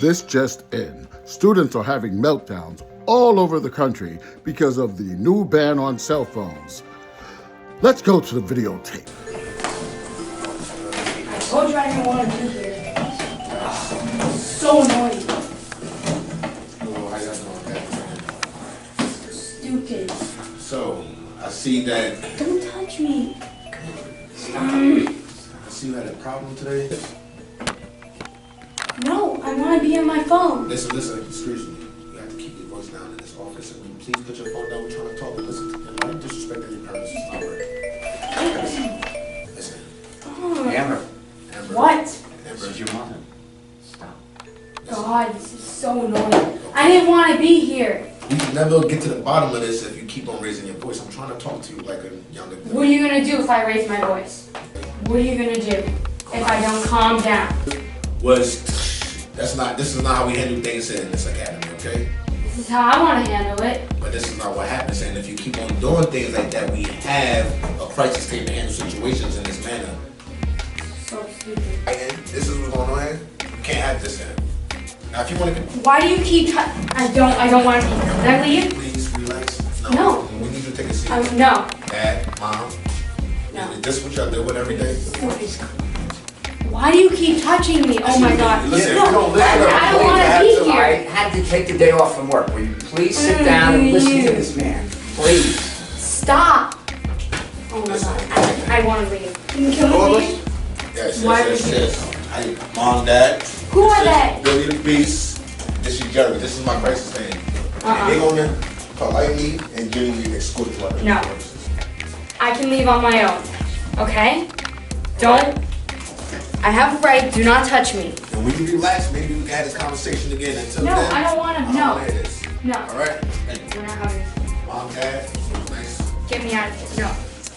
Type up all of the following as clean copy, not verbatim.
This just in. Students are having meltdowns all over the country because of the new ban on cell phones. Let's go to the videotape. I told you I didn't want to be here. So annoying. How y'all doing? Stupid. So, I see that. Don't touch me. I see you had a problem today. No, I want to be on my phone. Listen, excuse me. You have to keep your voice down in this office. And please put your phone down. We're trying to talk and listen. And don't disrespect any parents. It's not right. Listen. Amber, What? Amber, this is your mother. Stop. God, this is so annoying. I didn't want to be here. we can never get to the bottom of this if you keep on raising your voice. I'm trying to talk to you like a young adult. What are you going to do if I raise my voice? What are you going to do if I don't calm down? This is not how we handle things in this academy, okay? This is how I want to handle it. But this is not what happens, and if you keep on doing things like that, we have a crisis team to handle situations in this manner. So stupid. And this is what's going on here. You can't have this in. Now, if you want to... Why do you keep I don't want to be here. Can I leave? Please, relax. No. We need you to take a seat. No. Dad, Mom. No. Is this what y'all deal with every day? Why do you keep touching me? Oh my God. Listen, No, if you don't listen, I don't want to be I here. had to take the day off from work. Will you please sit down and listen to this man? Please. Stop. Oh my God. I want to leave. Can we leave? Yes, Why yes. Hey, Mom, Dad. Who are they? Billy the Beast. This is Jerry. This is my crisis team. They're going to politely and genuinely escort you out. No. I can leave on my own. Okay? Don't. I have a right. Do not touch me. And when you relax, maybe we can have this conversation again. Until No, then, I don't want to. I No. don't wanna hear this. No. All right? Thank you. We're not having this. Mom, Dad, it was nice. Get me out of here. No.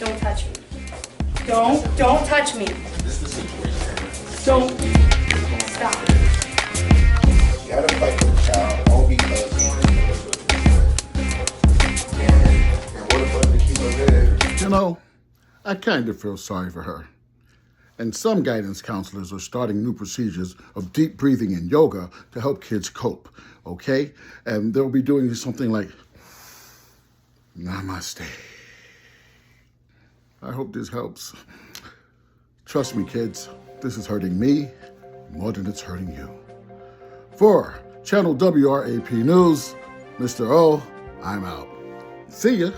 Don't touch me. Don't touch me. This is the situation. Don't. Stop. You gotta fight for the child. All because and in order for them to keep her there. You know, I kind of feel sorry for her. And some guidance counselors are starting new procedures of deep breathing and yoga to help kids cope, okay? And they'll be doing something like Namaste. I hope this helps. Trust me, kids, this is hurting me more than it's hurting you. For Channel WRAP News, Mr. O, I'm out. See ya.